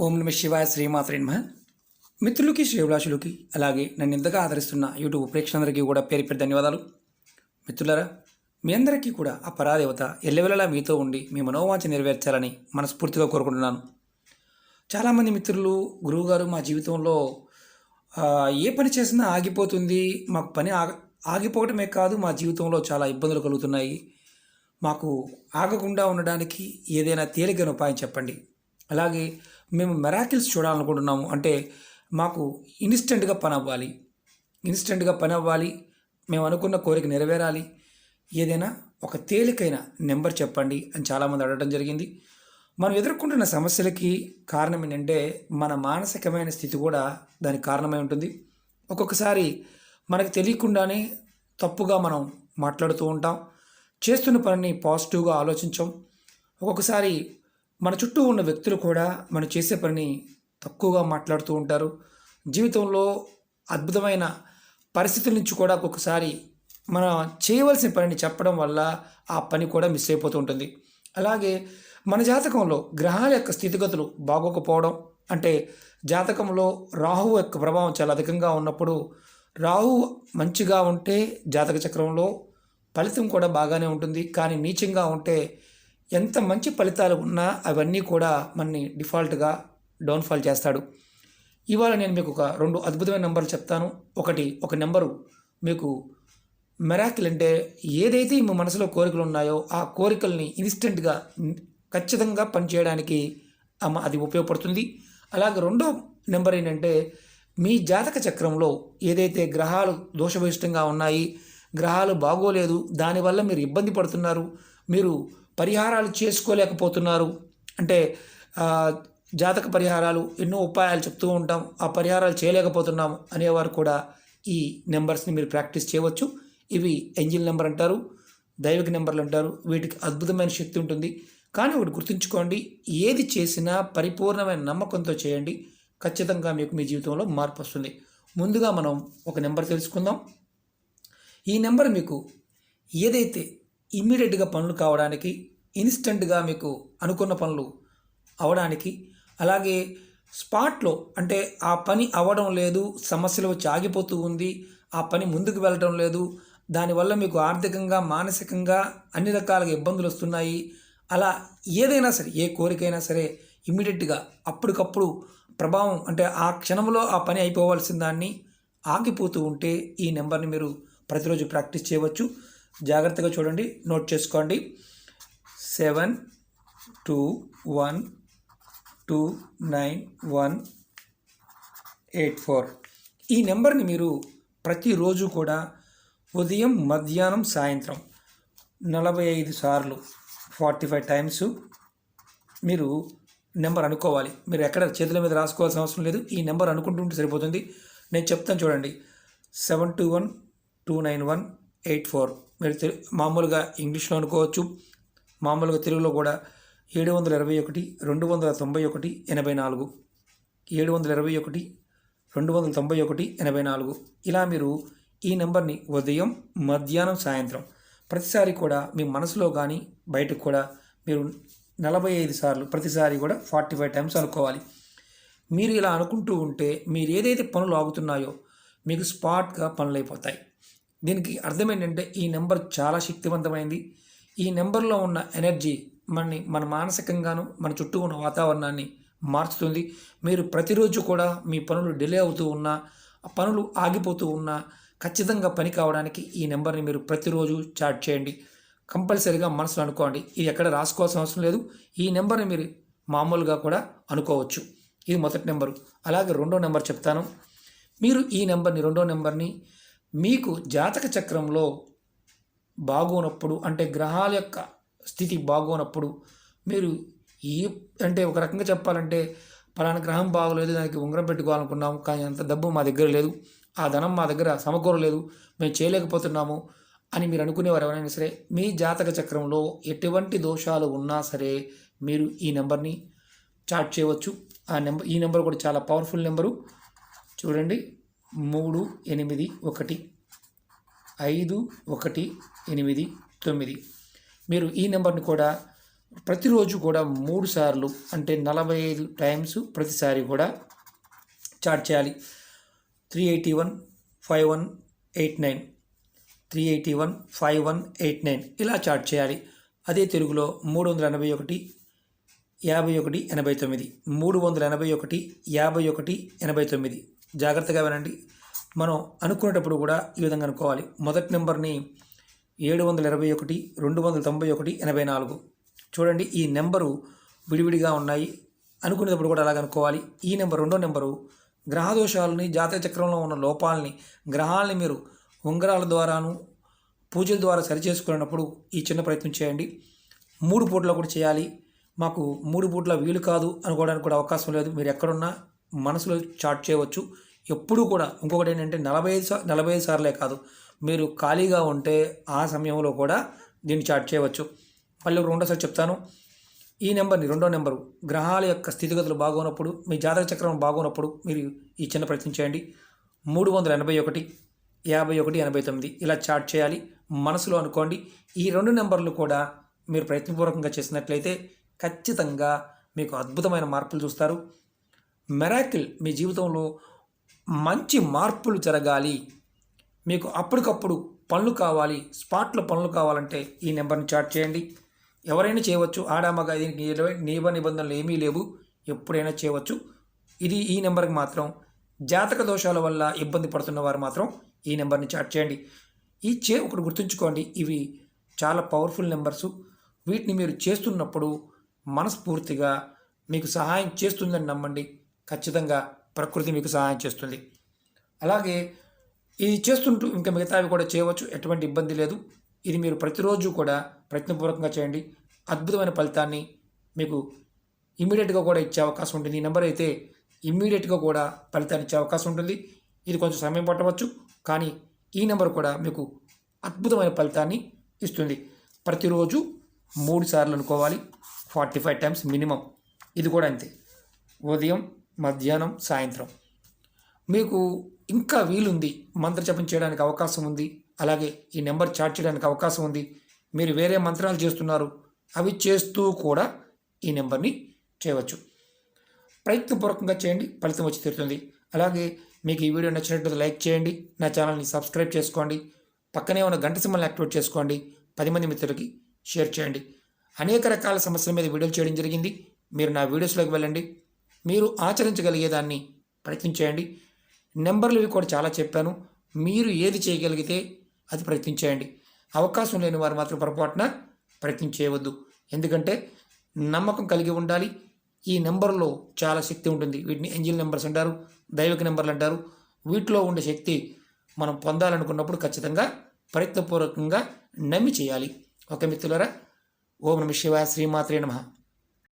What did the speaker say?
ఓం నమ శివాయ శ్రీమాత్రే నమః. మిత్రులకి శ్రేభిలాషులకి అలాగే నన్ను ఇంతగా ఆదరిస్తున్న యూట్యూబ్ ప్రేక్షకులందరికీ కూడా పేరు పేరు ధన్యవాదాలు. మిత్రులారా, మీ అందరికీ కూడా ఆ పరాదేవత ఎల్లవెల్లలా మీతో ఉండి మీ మనోవాంఛ నెరవేర్చాలని మనస్ఫూర్తిగా కోరుకుంటున్నాను. చాలామంది మిత్రులు, గురువుగారు, మా జీవితంలో ఏ పని చేసినా ఆగిపోతుంది, మాకు పని ఆగిపోవటమే కాదు, మా జీవితంలో చాలా ఇబ్బందులు కలుగుతున్నాయి, మాకు ఆగకుండా ఉండడానికి ఏదైనా తేలికైన ఉపాయం చెప్పండి, అలాగే మేము మెరాకిల్స్ చూడాలనుకుంటున్నాము, అంటే మాకు ఇన్స్టెంట్గా పని అవ్వాలి, మేము అనుకున్న కోరిక నెరవేరాలి, ఏదైనా ఒక తేలికైన నెంబర్ చెప్పండి అని చాలామంది అడగడం జరిగింది. మనం ఎదుర్కొంటున్న సమస్యలకి కారణం ఏంటంటే మన మానసికమైన స్థితి కూడా దానికి కారణమై ఉంటుంది. ఒక్కొక్కసారి మనకు తెలియకుండానే తప్పుగా మనం మాట్లాడుతూ ఉంటాం, చేస్తున్న పనిని పాజిటివ్గా ఆలోచించాం. ఒక్కొక్కసారి మన చుట్టూ ఉన్న వ్యక్తులు కూడా మనం చేసే పనిని తక్కువగా మాట్లాడుతూ ఉంటారు. జీవితంలో అద్భుతమైన పరిస్థితుల నుంచి కూడా ఒక్కొక్కసారి మనం చేయవలసిన పనిని చెప్పడం వల్ల ఆ పని కూడా మిస్ అయిపోతూ ఉంటుంది. అలాగే మన జాతకంలో గ్రహాల యొక్క స్థితిగతులు బాగోకపోవడం, అంటే జాతకంలో రాహువు యొక్క ప్రభావం చాలా అధికంగా ఉన్నప్పుడు, రాహువు మంచిగా ఉంటే జాతక చక్రంలో ఫలితం కూడా బాగానే ఉంటుంది, కానీ నీచంగా ఉంటే ఎంత మంచి ఫలితాలు ఉన్నా అవన్నీ కూడా మనని డిఫాల్ట్గా డౌన్ఫాల్ చేస్తాడు. ఇవాళ నేను మీకు ఒక 2 అద్భుతమైన నెంబర్లు చెప్తాను. ఒక నెంబరు మీకు మెరాకిల్, అంటే ఏదైతే మీ మనసులో కోరికలు ఉన్నాయో ఆ కోరికల్ని ఇన్స్టెంట్గా ఖచ్చితంగా పనిచేయడానికి అది ఉపయోగపడుతుంది. అలాగే రెండో నెంబర్ ఏంటంటే మీ జాతక చక్రంలో ఏదైతే గ్రహాలు దోషభూయిష్టంగా ఉన్నాయి, గ్రహాలు బాగోలేదు, దానివల్ల మీరు ఇబ్బంది పడుతున్నారు, మీరు పరిహారాలు చేసుకోలేకపోతున్నారు, అంటే జాతక పరిహారాలు ఎన్నో ఉపాయాలు చెప్తూ ఉంటాం, ఆ పరిహారాలు చేయలేకపోతున్నాం అనేవారు కూడా ఈ నెంబర్స్ని మీరు ప్రాక్టీస్ చేయవచ్చు. ఇవి ఏంజిల్ నెంబర్ అంటారు, దైవిక నెంబర్లు అంటారు. వీటికి అద్భుతమైన శక్తి ఉంటుంది. కానీ ఒకటి గుర్తుంచుకోండి, ఏది చేసినా పరిపూర్ణమైన నమ్మకంతో చేయండి, ఖచ్చితంగా మీకు మీ జీవితంలో మార్పు వస్తుంది. ముందుగా మనం ఒక నెంబర్ తెలుసుకుందాం. ఈ నెంబర్ మీకు ఏదైతే ఇమ్మీడియట్గా పనులు కావడానికి, ఇన్స్టెంట్గా మీకు అనుకున్న పనులు అవడానికి, అలాగే స్పాట్లో అంటే ఆ పని అవ్వడం లేదు, సమస్యలు వచ్చి ఆగిపోతూ ఉంది, ఆ పని ముందుకు వెళ్ళడం లేదు, దానివల్ల మీకు ఆర్థికంగా మానసికంగా అన్ని రకాలుగా ఇబ్బందులు వస్తున్నాయి, అలా ఏదైనా సరే, ఏ కోరికైనా సరే ఇమ్మీడియట్గా అప్పటికప్పుడు ప్రభావం, అంటే ఆ క్షణంలో ఆ పని అయిపోవాల్సిన దాన్ని ఆగిపోతూ ఉంటే ఈ నెంబర్ని మీరు ప్రతిరోజు ప్రాక్టీస్ చేయవచ్చు. జాగ్రత్తగా చూడండి, నోట్ చేసుకోండి. 72129184. ఈ నెంబర్ని మీరు ప్రతిరోజు కూడా ఉదయం, మధ్యాహ్నం, సాయంత్రం 45 సార్లు 45 టైమ్స్ మీరు నెంబర్ అనుకోవాలి. మీరు ఎక్కడ చేతుల మీద రాసుకోవాల్సిన అవసరం లేదు, ఈ నెంబర్ అనుకుంటుంటే సరిపోతుంది. నేను చెప్తాను చూడండి. 72129184. మీరు మామూలుగా ఇంగ్లీష్లో అనుకోవచ్చు, మామూలుగా తెలుగులో కూడా 721 291 84, 721 291 84. ఇలా మీరు ఈ నెంబర్ని ఉదయం, మధ్యాహ్నం, సాయంత్రం ప్రతిసారి కూడా మీ మనసులో కానీ బయటకు కూడా మీరు 45 సార్లు, ప్రతిసారి కూడా 45 టైమ్స్ అనుకోవాలి. మీరు ఇలా అనుకుంటూ ఉంటే మీరు ఏదైతే పనులు ఆగుతున్నాయో మీకు స్పాట్గా పనులు అయిపోతాయి. దీనికి అర్థం ఏంటంటే ఈ నెంబర్ చాలా శక్తివంతమైంది. ఈ నెంబర్లో ఉన్న ఎనర్జీ మన మానసికంగాను మన చుట్టూ ఉన్న వాతావరణాన్ని మార్చుతుంది. మీరు ప్రతిరోజు కూడా మీ పనులు డిలే అవుతూ ఉన్నా, పనులు ఆగిపోతూ ఉన్నా, ఖచ్చితంగా పని కావడానికి ఈ నెంబర్ని మీరు ప్రతిరోజు చాట్ చేయండి. కంపల్సరీగా మనసులో అనుకోండి, ఇది ఎక్కడ రాసుకోవాల్సిన అవసరం లేదు. ఈ నెంబర్ని మీరు మామూలుగా కూడా అనుకోవచ్చు. ఇది మొదటి నెంబరు. అలాగే రెండో నెంబర్ చెప్తాను. మీరు ఈ నెంబర్ని, రెండో నెంబర్ని మీకు జాతక చక్రంలో బాగోనప్పుడు, అంటే గ్రహాల యొక్క స్థితి బాగోనప్పుడు, మీరు అంటే ఒక రకంగా చెప్పాలంటే పలానా గ్రహం బాగోలేదు, దానికి ఉంగరం పెట్టుకోవాలనుకున్నాం, కానీ అంత డబ్బు మా దగ్గర లేదు, ఆ ధనం మా దగ్గర సమకూరలేదు, మేము చేయలేకపోతున్నాము అని మీరు అనుకునేవారు ఎవరైనా సరే, మీ జాతక చక్రంలో ఎటువంటి దోషాలు ఉన్నా సరే మీరు ఈ నెంబర్ని చాట్ చేయవచ్చు. ఈ నెంబర్ కూడా చాలా పవర్ఫుల్ నెంబరు. చూడండి, 3815189. మీరు ఈ నెంబర్ని కూడా ప్రతిరోజు కూడా 3 సార్లు అంటే 45 టైమ్స్ ప్రతిసారి కూడా చాట్ చేయాలి. 3815189 3815189 ఇలా చాట్ చేయాలి. అదే తెలుగులో 381 51 89 381 51 89. జాగ్రత్తగా వినండి. మనం అనుకునేటప్పుడు కూడా ఈ విధంగా అనుకోవాలి. మొదటి నెంబర్ని 721 291 84. చూడండి, ఈ నెంబరు విడివిడిగా ఉన్నాయి. అనుకునేటప్పుడు కూడా అలాగ అనుకోవాలి. ఈ నెంబర్ రెండో నెంబరు గ్రహదోషాలని, జాతక చక్రంలో ఉన్న లోపాలని, గ్రహాలని మీరు ఉంగరాల ద్వారాను పూజల ద్వారా సరిచేసుకున్నప్పుడు ఈ చిన్న ప్రయత్నం చేయండి. 3 పూటలో కూడా చేయాలి. మాకు 3 పూట్ల వీలు కాదు అనుకోవడానికి కూడా అవకాశం లేదు. మీరు ఎక్కడున్నా మనసులో చాట్ చేయవచ్చు. ఎప్పుడూ కూడా ఇంకొకటి ఏంటంటే 45 సార్లే కాదు, మీరు ఖాళీగా ఉంటే ఆ సమయంలో కూడా దీన్ని చాట్ చేయవచ్చు. మళ్ళీ రెండోసారి చెప్తాను. ఈ నెంబర్ని రెండో నెంబరు గ్రహాల యొక్క స్థితిగతులు బాగున్నప్పుడు, మీ జాతక చక్రం బాగున్నప్పుడు మీరు ఈ చిన్న ప్రయత్నం చేయండి. 381 51 89 ఇలా చాట్ చేయాలి. మనసులో అనుకోండి. ఈ 2 నెంబర్లు కూడా మీరు ప్రయత్నపూర్వకంగా చేసినట్లయితే ఖచ్చితంగా మీకు అద్భుతమైన మార్పులు చూస్తారు. మెరాకిల్ మీ జీవితంలో మంచి మార్పులు జరగాలి. మీకు అప్పటికప్పుడు పనులు కావాలి, స్పాట్లో పనులు కావాలంటే ఈ నెంబర్ని చాట్ చేయండి. ఎవరైనా చేయవచ్చు. ఆడామగా దీనికి నియమ నిబంధనలు ఏమీ లేవు. ఎప్పుడైనా చేయవచ్చు. ఇది ఈ నెంబర్కి మాత్రం జాతక దోషాల వల్ల ఇబ్బంది పడుతున్న వారు మాత్రం ఈ నెంబర్ని చాట్ చేయండి. ఒకటి గుర్తుంచుకోండి, ఇవి చాలా పవర్ఫుల్ నెంబర్సు. వీటిని మీరు చేస్తున్నప్పుడు మనస్ఫూర్తిగా మీకు సహాయం చేస్తుందని నమ్మండి. ఖచ్చితంగా ప్రకృతి మీకు సహాయం చేస్తుంది. అలాగే ఇది చేస్తుంటూ ఇంకా మిగతావి కూడా చేయవచ్చు. ఎటువంటి ఇబ్బంది లేదు. ఇది మీరు ప్రతిరోజు కూడా ప్రయత్నపూర్వకంగా చేయండి. అద్భుతమైన ఫలితాన్ని మీకు ఇమ్మీడియట్గా కూడా ఇచ్చే అవకాశం ఉంటుంది. ఈ నెంబర్ అయితే ఇమ్మీడియట్గా కూడా ఫలితాన్ని ఇచ్చే అవకాశం ఉంటుంది. ఇది కొంచెం సమయం పట్టవచ్చు, కానీ ఈ నెంబర్ కూడా మీకు అద్భుతమైన ఫలితాన్ని ఇస్తుంది. ప్రతిరోజు 3 సార్లు అనుకోవాలి. 45 టైమ్స్ మినిమం. ఇది కూడా అంతే. ఉదయం, మధ్యాహ్నం, సాయంత్రం. మీకు ఇంకా వీలుంది, మంత్రజపం చేయడానికి అవకాశం ఉంది. అలాగే ఈ నెంబర్ చాట్ చేయడానికి అవకాశం ఉంది. మీరు వేరే మంత్రాలు చేస్తున్నారు, అవి చేస్తూ కూడా ఈ నెంబర్ని చేయవచ్చు. ప్రయత్నపూర్వకంగా చేయండి, ఫలితం వచ్చి తీరుతుంది. అలాగే మీకు ఈ వీడియో నచ్చినట్లయితే లైక్ చేయండి, నా ఛానల్ని సబ్స్క్రైబ్ చేసుకోండి, పక్కనే ఉన్న గంట సింబల్ని యాక్టివేట్ చేసుకోండి, 10 మంది మిత్రులకి షేర్ చేయండి. అనేక రకాల సమస్యల మీద వీడియోలు చేయడం జరిగింది. మీరు నా వీడియోస్లోకి వెళ్ళండి, మీరు ఆచరించగలిగేదాన్ని ప్రయత్నించేయండి. నెంబర్లు ఇవి కూడా చాలా చెప్పాను. మీరు ఏది చేయగలిగితే అది ప్రయత్నించేయండి. అవకాశం లేని వారు మాత్రం పొరపాటున ప్రయత్నం చేయవద్దు. ఎందుకంటే నమ్మకం కలిగి ఉండాలి. ఈ నెంబర్లో చాలా శక్తి ఉంటుంది. వీటిని ఏంజిల్ నెంబర్స్ అంటారు, దైవిక నెంబర్లు అంటారు. వీటిలో ఉండే శక్తి మనం పొందాలనుకున్నప్పుడు ఖచ్చితంగా ప్రయత్నపూర్వకంగా నమ్మి చేయాలి. ఓకే మిత్రులారా, ఓం నమః శివాయ, శ్రీమాత్రే నమః.